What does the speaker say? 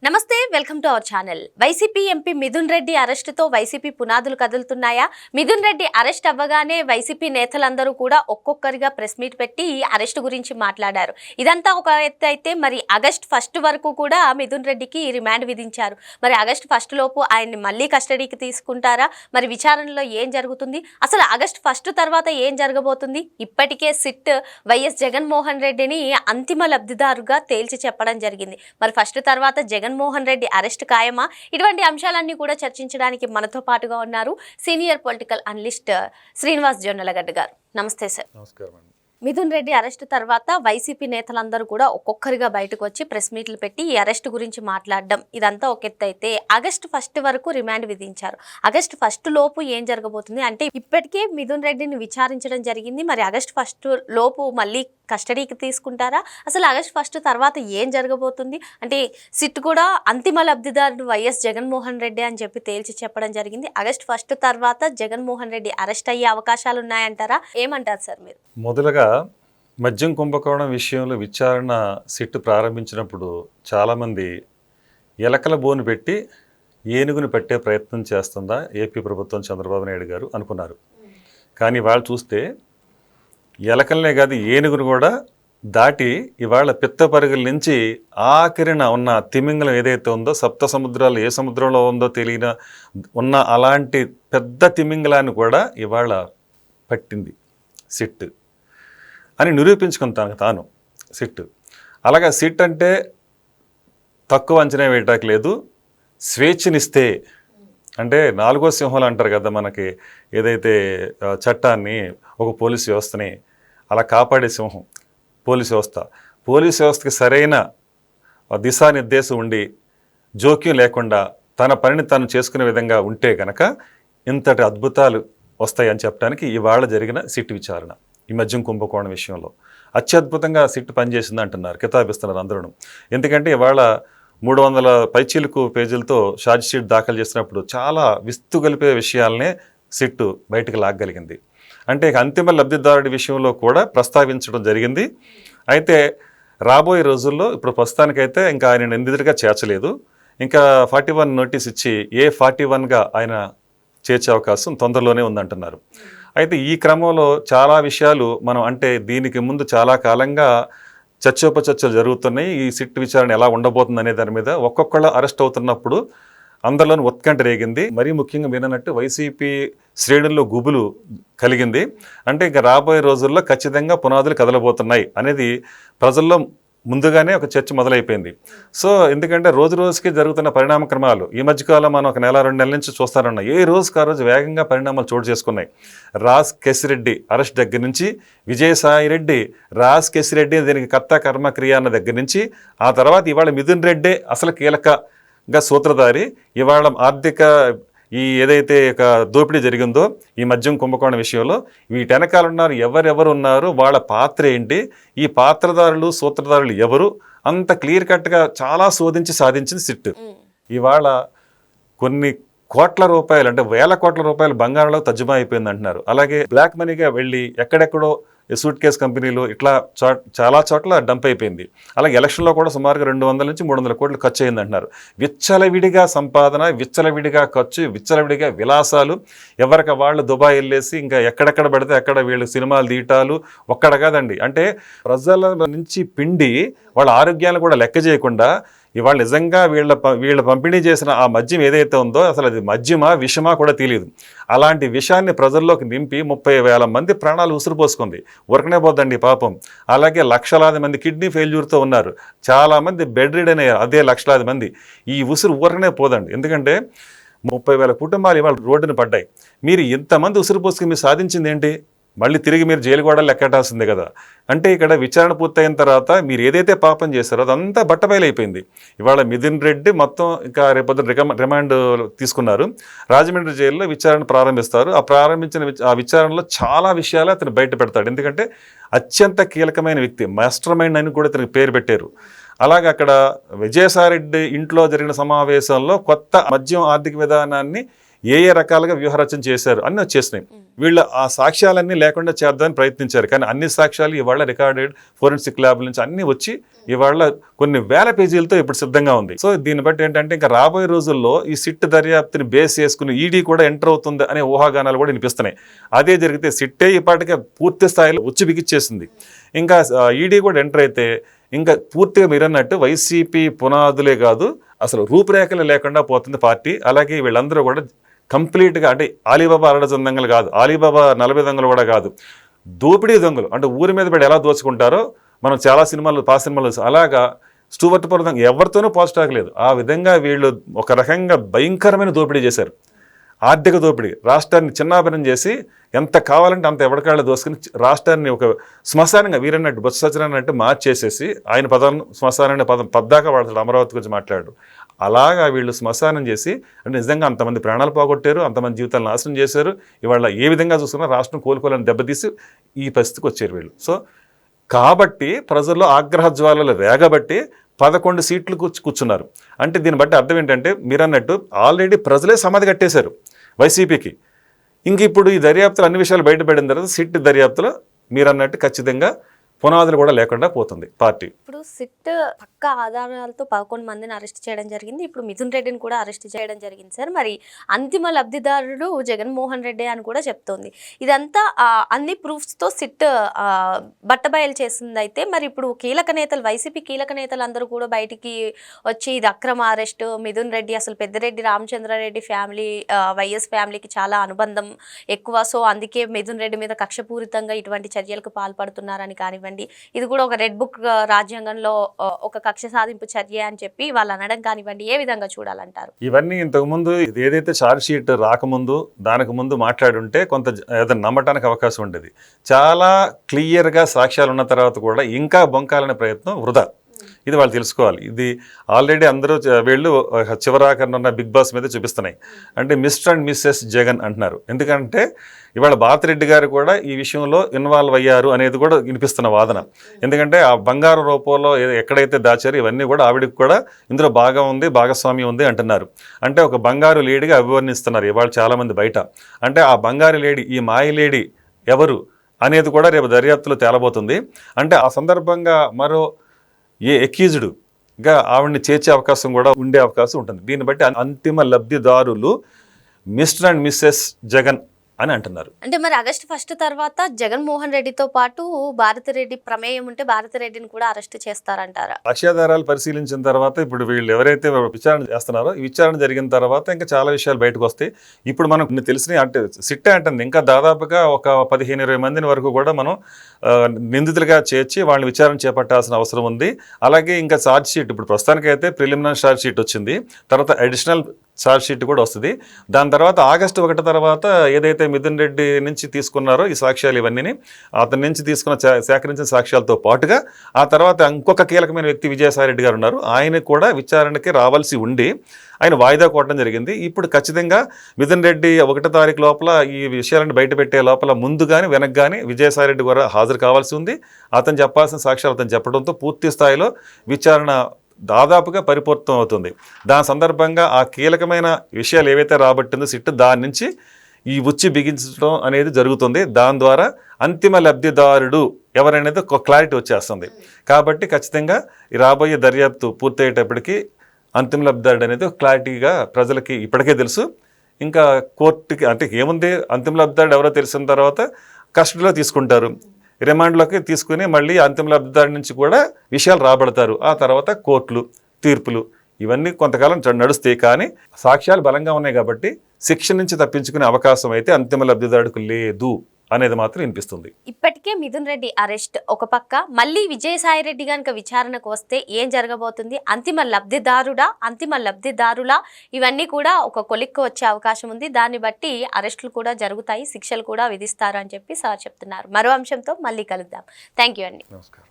నమస్తే welcome to our channel. YCP MP Mithun Reddy అరెస్టుతో వైసీపీ పునాదులు కదులుతున్నాయా? మిథున్ రెడ్డి అరెస్ట్ అవ్వగానే వైసీపీ నేతలందరూ కూడా ఒక్కొక్కరిగా ప్రెస్ మీట్ పెట్టి అరెస్ట్ గురించి మాట్లాడారు. ఇదంతా ఒక ఎత్తు అయితే మరి ఆగస్ట్ 1 వరకు కూడా మిథున్ రెడ్డికి రిమాండ్ విధించారు. మరి ఆగస్ట్ 1 లోపు ఆయన్ని మళ్ళీ కస్టడీకి తీసుకుంటారా? మరి విచారణలో ఏం జరుగుతుంది? అసలు ఆగస్ట్ 1 తర్వాత ఏం జరగబోతుంది? ఇప్పటికే సిట్ వైఎస్ జగన్మోహన్ రెడ్డిని అంతిమ లబ్ధిదారుగా తేల్చి చెప్పడం జరిగింది. మరి ఫస్ట్ తర్వాత జగన్మోహన్ రెడ్డి అరెస్ట్ ఖాయమా? ఇటువంటి అంశాలన్నీ కూడా చర్చించడానికి మనతో పాటుగా ఉన్నారు senior political analyst Srinivas Jonnalagadda గారు. నమస్తే సార్. నమస్కారం అండి. మిథున్ రెడ్డి అరెస్ట్ తర్వాత వైసీపీ నేతలందరూ కూడా ఒక్కొక్కరిగా బయటకు వచ్చి ప్రెస్ మీట్లు పెట్టి ఈ అరెస్ట్ గురించి మాట్లాడడం ఇదంతా ఒక ఎత్తు అయితే ఆగస్ట్ 1 వరకు రిమాండ్ విధించారు. ఆగస్ట్ 1 లోపు ఏం జరగబోతుంది అంటే ఇప్పటికే మిథున్ రెడ్డిని విచారించడం జరిగింది. మరి ఆగస్ట్ 1 లోపు మళ్ళీ కస్టడీకి తీసుకుంటారా? అసలు ఆగస్ట్ 1 తర్వాత ఏం జరగబోతుంది అంటే సిట్ కూడా అంతిమ లబ్ధిదారుడు వైఎస్ జగన్మోహన్ రెడ్డి అని చెప్పి తేల్చి చెప్పడం జరిగింది. ఆగస్ట్ 1 తర్వాత జగన్మోహన్ రెడ్డి అరెస్ట్ అయ్యే అవకాశాలు ఉన్నాయంటారా? ఏమంటారు సార్ మీరు? మొదలుగా మద్యం కుంభకోణం విషయంలో విచారణ సిట్ ప్రారంభించినప్పుడు చాలామంది ఎలకల బోను పెట్టి ఏనుగుని పట్టే ప్రయత్నం చేస్తుందా ఏపీ ప్రభుత్వం, చంద్రబాబు నాయుడు గారు అనుకున్నారు. కానీ వాళ్ళు చూస్తే ఎలకలనే కాదు ఏనుగును కూడా దాటి ఇవాళ పిత్త పరుగుల నుంచి ఆఖరిన ఉన్న తిమింగలం ఏదైతే ఉందో, సప్త సముద్రాలు ఏ సముద్రంలో ఉందో తెలియని ఉన్న అలాంటి పెద్ద తిమింగలాన్ని కూడా ఇవాళ పట్టింది సిట్ అని నిరూపించుకుంటాను తాను సిట్. అలాగా సిట్ అంటే తక్కువ అంచనా వేయటానికి లేదు, స్వేచ్ఛనిస్తే అంటే 4వ సింహాలు అంటారు కదా మనకి, ఏదైతే చట్టాన్ని ఒక పోలీస్ వ్యవస్థని అలా కాపాడే సింహం పోలీస్ వ్యవస్థ. పోలీస్ వ్యవస్థకి సరైన దిశానిర్దేశం ఉండి జోక్యం లేకుండా తన పనిని తాను చేసుకునే విధంగా ఉంటే కనుక ఇంతటి అద్భుతాలు వస్తాయని చెప్పడానికి ఇవాళ జరిగిన సిట్ విచారణ ఈ మద్యం కుంభకోణం విషయంలో అత్యద్భుతంగా సిట్ పనిచేసింది అంటున్నారు, కితాబిస్తున్నారు అందరూ. ఎందుకంటే ఇవాళ 300 పైచీలకు పేజీలతో ఛార్జ్ షీట్ దాఖలు చేసినప్పుడు చాలా విస్తుగలిపే విషయాలనే సిట్ బయటకు లాగగలిగింది. అంటే అంతిమ లబ్ధిదారుడి విషయంలో కూడా ప్రస్తావించడం జరిగింది. అయితే రాబోయే రోజుల్లో ఇప్పుడు ప్రస్తుతానికైతే ఇంకా ఆయన నిందితుడిగా చేర్చలేదు, ఇంకా 41 నోటీస్ ఇచ్చి A41గా ఆయన చేర్చే అవకాశం తొందరలోనే ఉందంటున్నారు. అయితే ఈ క్రమంలో చాలా విషయాలు మనం అంటే దీనికి ముందు చాలా కాలంగా చర్చోపచర్చలు జరుగుతున్నాయి. ఈ సిట్ విచారణ ఎలా ఉండబోతుంది అనే దాని మీద ఒక్కొక్కళ్ళు అరెస్ట్ అవుతున్నప్పుడు అందరిలోని ఉత్కంఠ రేగింది. మరీ ముఖ్యంగా విననట్టు వైసీపీ శ్రేణుల్లో గుబులు కలిగింది. అంటే ఇంకా రాబోయే రోజుల్లో ఖచ్చితంగా పునాదులు కదలబోతున్నాయి అనేది ప్రజల్లో ముందుగానే ఒక చర్చ మొదలైపోయింది. సో ఎందుకంటే రోజు రోజుకి జరుగుతున్న పరిణామ క్రమాలు ఈ మధ్యకాలం మనం ఒక 1-2 నెలల నుంచి చూస్తానున్నాం. ఏ రోజుకి ఆ రోజు వేగంగా పరిణామాలు చోటు చేసుకున్నాయి. రాజ్ కేసిరెడ్డి అరెస్ట్ దగ్గర నుంచి, విజయసాయిరెడ్డి రాజ్ కేసిరెడ్డి దీనికి కర్త కర్మ క్రియ అన్న దగ్గర నుంచి, ఆ తర్వాత ఇవాళ మిథున్ రెడ్డే అసలు కీలకగా సూత్రధారి. ఇవాళ ఆర్థిక ఈ ఏదైతే ఒక దోపిడీ జరిగిందో ఈ మద్యం కుంభకోణం విషయంలో వీటి వెనకాల ఉన్నారు, ఎవరెవరు ఉన్నారు, వాళ్ళ పాత్ర ఏంటి, ఈ పాత్రధారులు సూత్రధారులు ఎవరు, అంత క్లియర్ కట్గా చాలా శోధించి సాధించింది సిట్. ఇవాళ కొన్ని కోట్ల రూపాయలు అంటే 1000 కోట్ల రూపాయలు బంగారంలో తర్జుమా అయిపోయింది అంటున్నారు. అలాగే బ్లాక్ మనీగా వెళ్ళి ఎక్కడెక్కడో సూట్ కేస్ కంపెనీలు ఇట్లా చాలా చోట్ల డంప్ అయిపోయింది. అలాగే ఎలక్షన్లో కూడా సుమారుగా 200 నుంచి 300 కోట్లు ఖర్చు అయింది అంటున్నారు. విచ్చలవిడిగా సంపాదన, విచ్చలవిడిగా ఖర్చు, విచ్చలవిడిగా విలాసాలు, ఎవరికి వాళ్ళు దుబాయ్ వెళ్ళేసి ఇంకా ఎక్కడెక్కడ పడితే అక్కడ వీళ్ళు సినిమాలు తీయటాలు ఒక్కడ కాదండి. అంటే ప్రజల నుంచి పిండి వాళ్ళ ఆరోగ్యాలను కూడా లెక్క చేయకుండా ఇవాళ నిజంగా వీళ్ళ పంపిణీ చేసిన ఆ మద్యం ఏదైతే ఉందో అసలు అది మద్యమా విషమా కూడా తెలియదు. అలాంటి విషాన్ని ప్రజల్లోకి నింపి 30,000 మంది ప్రాణాలు ఉసురుపోసుకుంది. ఉరకనే పోద్దండి పాపం. అలాగే లక్షలాది మంది కిడ్నీ ఫెయిల్యూర్తో ఉన్నారు, చాలామంది బెడ్ రిడన్ అయ్యారు, అదే లక్షలాది మంది. ఈ ఉసురు ఊరకనే పోదండి. ఎందుకంటే 30,000 కుటుంబాలు ఇవాళ రోడ్డున పడ్డాయి. మీరు ఇంతమంది ఉసురు పోసుకుని మీరు సాధించింది ఏంటి? మళ్ళీ తిరిగి మీరు జైలు కూడా లెక్కటాల్సిందే కదా. అంటే ఇక్కడ విచారణ పూర్తయిన తర్వాత మీరు ఏదైతే పాపం చేశారో అదంతా బట్టబయలైపోయింది. ఇవాళ మిథున్ రెడ్డి మొత్తం ఇంకా రేపొద్దున రిమాండ్ తీసుకున్నారు. రాజమండ్రి జైల్లో విచారణ ప్రారంభిస్తారు. ఆ విచారణలో చాలా విషయాలు అతను బయట పెడతాడు. ఎందుకంటే అత్యంత కీలకమైన వ్యక్తి, మాస్టర్ మైండ్ అని కూడా ఇతనికి పేరు పెట్టారు. అలాగే అక్కడ విజయసాయిరెడ్డి ఇంట్లో జరిగిన సమావేశంలో కొత్త మద్యం ఆర్థిక విధానాన్ని ఏ రకాలుగా వ్యూహరచన చేశారు అన్నీ వచ్చేసినాయి. వీళ్ళు ఆ సాక్ష్యాలన్నీ లేకుండా చేద్దామని ప్రయత్నించారు. కానీ అన్ని సాక్ష్యాలు ఇవాళ రికార్డెడ్ ఫోరెన్సిక్ ల్యాబ్ నుంచి అన్నీ వచ్చి ఇవాళ కొన్ని వేల పేజీలతో ఇప్పుడు సిద్ధంగా ఉంది. సో దీన్ని బట్టి ఏంటంటే ఇంకా రాబోయే రోజుల్లో ఈ సిట్ దర్యాప్తుని బేస్ చేసుకుని ఈడీ కూడా ఎంటర్ అవుతుంది అనే ఊహాగానాలు కూడా వినిపిస్తున్నాయి. అదే జరిగితే సిట్టే ఇప్పటికే పూర్తి స్థాయిలో ఉచ్చి బిగిచ్చేసింది. ఇంకా ఈడీ కూడా ఎంటర్ అయితే ఇంకా పూర్తిగా మీరన్నట్టు వైసీపీ పునాదులే కాదు అసలు రూపురేఖలు లేకుండా పోతుంది పార్టీ. అలాగే వీళ్ళందరూ కూడా కంప్లీట్గా అంటే ఆలీబాబా అరడ దొంగలు కాదు, ఆలీబాబా 40 దొంగలు కూడా కాదు, దోపిడీ దొంగలు. అంటే ఊరి మీద పడి ఎలా దోచుకుంటారో మనం చాలా సినిమాలు సినిమాలు అలాగా స్టూవర్ట్ దొంగ ఎవరితోనూ పోస్టాగలేదు. ఆ విధంగా వీళ్ళు ఒక రకంగా భయంకరమైన దోపిడీ చేశారు. ఆర్థిక దోపిడీ, రాష్ట్రాన్ని చిన్నాభిన్నం చేసి ఎంత కావాలంటే అంత ఎవరికాళ్ళు దోసుకుని రాష్ట్రాన్ని ఒక శ్మశానంగా వీరన్నట్టు బొత్స సత్యనారాయణ మార్చేసేసి ఆయన పదాలను శ్మశానాన్ని పద్దాకా వాడతాడు, అమరావతి గురించి మాట్లాడు. అలాగా వీళ్ళు శ్మశానం చేసి అంటే నిజంగా అంతమంది ప్రాణాలు పోగొట్టారు, అంతమంది జీవితాలను నాశనం చేశారు. ఇవాళ ఏ విధంగా చూసుకున్నా రాష్ట్రం కోలుకోవాలని దెబ్బతీసి ఈ పరిస్థితికి వచ్చారు వీళ్ళు. సో కాబట్టి ప్రజల్లో ఆగ్రహ జ్వాలలు రేగబట్టి 11 సీట్లు కూర్చున్నారు. అంటే దీన్ని బట్టి అర్థం ఏంటంటే మీరన్నట్టు ఆల్రెడీ ప్రజలే సమాధి కట్టేశారు వైసీపీకి. ఇంక ఇప్పుడు ఈ దర్యాప్తులు అన్ని విషయాలు బయటపడిన తర్వాత సిట్ దర్యాప్తులో మీరన్నట్టు ఖచ్చితంగా పునాదులు కూడా లేకుండా పోతుంది పార్టీ. ఇప్పుడు సిట్ పక్క ఆధారాలతో 11 మందిని అరెస్ట్ చేయడం జరిగింది. ఇప్పుడు మిథున్ రెడ్డిని కూడా అరెస్ట్ చేయడం జరిగింది సార్. మరి అంతిమ లబ్ధిదారుడు జగన్మోహన్ రెడ్డి అని కూడా చెప్తోంది. ఇదంతా అన్ని ప్రూఫ్స్తో సిట్ బట్టబయలు చేసింది. అయితే మరి ఇప్పుడు కీలక నేతలు వైసీపీ కీలక నేతలు అందరూ కూడా బయటికి వచ్చి ఇది అక్రమ అరెస్ట్, మిథున్ రెడ్డి అసలు పెద్దిరెడ్డి రామచంద్రారెడ్డి ఫ్యామిలీ వైఎస్ ఫ్యామిలీకి చాలా అనుబంధం ఎక్కువ, సో అందుకే మిథున్ రెడ్డి మీద కక్షపూరితంగా ఇటువంటి చర్యలకు పాల్పడుతున్నారని కానివ్వండి, ఇది కూడా ఒక రెడ్ బుక్ రాజ్యాంగంలో ఒక కక్ష సాధింపు చర్య అని చెప్పి వాళ్ళు అనడం కానివ్వండి, ఏ విధంగా చూడాలంటారు? ఇవన్నీ ఇంతకుముందు ఏదైతే ఛార్జ్ షీట్ రాకముందు దానికి ముందు మాట్లాడుంటే కొంత ఏదైనా నమ్మటానికి అవకాశం ఉండేది. చాలా క్లియర్గా సాక్ష్యాలు ఉన్న తర్వాత కూడా ఇంకా బొంకాలనే ప్రయత్నం వృధా. ఇది వాళ్ళు తెలుసుకోవాలి. ఇది ఆల్రెడీ అందరూ వీళ్ళు చివరాకరణ ఉన్న బిగ్ బాస్ మీద చూపిస్తున్నాయి. అంటే మిస్టర్ అండ్ మిస్సెస్ జగన్ అంటున్నారు. ఎందుకంటే ఇవాళ బాతిరెడ్డి గారు కూడా ఈ విషయంలో ఇన్వాల్వ్ అయ్యారు అనేది కూడా వినిపిస్తున్న వాదన. ఎందుకంటే ఆ బంగారు రూపంలో ఎక్కడైతే దాచారో ఇవన్నీ కూడా ఆవిడకి కూడా ఇందులో భాగం ఉంది, భాగస్వామ్యం ఉంది అంటున్నారు. అంటే ఒక బంగారు లేడీగా అభివర్ణిస్తున్నారు ఇవాళ చాలామంది బయట. అంటే ఆ బంగారు లేడీ, ఈ మాయ లేడీ ఎవరు అనేది కూడా రేపు దర్యాప్తులో తేలబోతుంది. అంటే ఆ సందర్భంగా మరో ఎక్యూజ్డ్గా ఆవిడని చేర్చే అవకాశం కూడా ఉండే అవకాశం ఉంటుంది. దీన్ని బట్టి అంతిమ లబ్ధిదారులు మిస్టర్ అండ్ మిస్సెస్ జగన్ అని అంటున్నారు. అంటే మరి ఆగస్టు 1 తర్వాత జగన్మోహన్ రెడ్డితో పాటు భారతిరెడ్డి ప్రమేయం ఉంటే భారతిరెడ్డిని కూడా అరెస్ట్ చేస్తారంటారా? సాక్ష్యాధారాలు పరిశీలించిన తర్వాత ఇప్పుడు వీళ్ళు ఎవరైతే విచారణ చేస్తున్నారో ఈ విచారణ జరిగిన తర్వాత ఇంకా చాలా విషయాలు బయటకు వస్తాయి. ఇప్పుడు మనకు తెలిసినవి అంటే సిట్టే అంటుంది ఇంకా దాదాపుగా ఒక 15-20 మందిని వరకు కూడా మనం నిందితులుగా చేర్చి వాళ్ళని విచారణ చేపట్టాల్సిన అవసరం ఉంది. అలాగే ఇంకా ఛార్జ్ షీట్ ఇప్పుడు ప్రస్తుతానికైతే ప్రిలిమినరీ ఛార్జ్ షీట్ వచ్చింది, తర్వాత అడిషనల్ ఛార్జ్ షీట్ కూడా వస్తుంది. దాని తర్వాత ఆగస్టు 1 తర్వాత ఏదైతే మిథున్ రెడ్డి నుంచి తీసుకున్నారో ఈ సాక్ష్యాలు ఇవన్నీ అతని నుంచి తీసుకున్న సేకరించిన సాక్ష్యాలతో పాటుగా ఆ తర్వాత ఇంకొక కీలకమైన వ్యక్తి విజయసాయి రెడ్డి గారు ఉన్నారు. ఆయన కూడా విచారణకి రావాల్సి ఉండి ఆయన వాయిదా కోవడం జరిగింది. ఇప్పుడు ఖచ్చితంగా మిథున్ రెడ్డి 1వ తారీఖు లోపల ఈ విషయాలను బయటపెట్టే లోపల ముందు కానీ వెనక్కి కానీ విజయసాయి రెడ్డి కూడా హాజరు కావాల్సి ఉంది. అతను చెప్పాల్సిన సాక్ష్యాలు అతను చెప్పడంతో పూర్తి స్థాయిలో విచారణ దాదాపుగా పరిపూర్తం అవుతుంది. దాని సందర్భంగా ఆ కీలకమైన విషయాలు ఏవైతే రాబట్టిందో సిట్ దాని నుంచి ఈ ఉచ్చి బిగించడం అనేది జరుగుతుంది. దాని ద్వారా అంతిమ లబ్ధిదారుడు ఎవరనేది ఒక క్లారిటీ వచ్చేస్తుంది. కాబట్టి ఖచ్చితంగా ఈ రాబోయే దర్యాప్తు పూర్తయ్యేటప్పటికి అంతిమ లబ్ధిదారుడు అనేది క్లారిటీగా ప్రజలకి ఇప్పటికే తెలుసు. ఇంకా కోర్టుకి అంటే ఏముంది, అంతిమ లబ్ధిదారుడు ఎవరో తెలిసిన తర్వాత కస్టడీలో తీసుకుంటారు, రిమాండ్లోకి తీసుకుని మళ్ళీ అంతిమ లబ్ధిదారు నుంచి కూడా విషయాలు రాబడతారు. ఆ తర్వాత కోర్టులు, తీర్పులు ఇవన్నీ కొంతకాలం నడుస్తాయి. కానీ సాక్ష్యాలు బలంగా ఉన్నాయి కాబట్టి శిక్ష నుంచి తప్పించుకునే అవకాశం అయితే అంతిమ లబ్ధిదారుడికి లేదు అనేది మాత్రం వినిపిస్తుంది. ఇప్పటికే మిథున్ రెడ్డి అరెస్ట్ ఒక పక్క, మళ్ళీ విజయసాయి రెడ్డి కనుక విచారణకు వస్తే ఏం జరగబోతుంది, అంతిమ లబ్ధిదారులా ఇవన్నీ కూడా ఒక కొలిక్కు వచ్చే అవకాశం ఉంది. దాన్ని బట్టి అరెస్టులు కూడా జరుగుతాయి, శిక్షలు కూడా విధిస్తారు అని చెప్పి సార్ చెప్తున్నారు. మరో అంశంతో మళ్ళీ కలుద్దాం. థ్యాంక్ యూ అండి. నమస్కారం.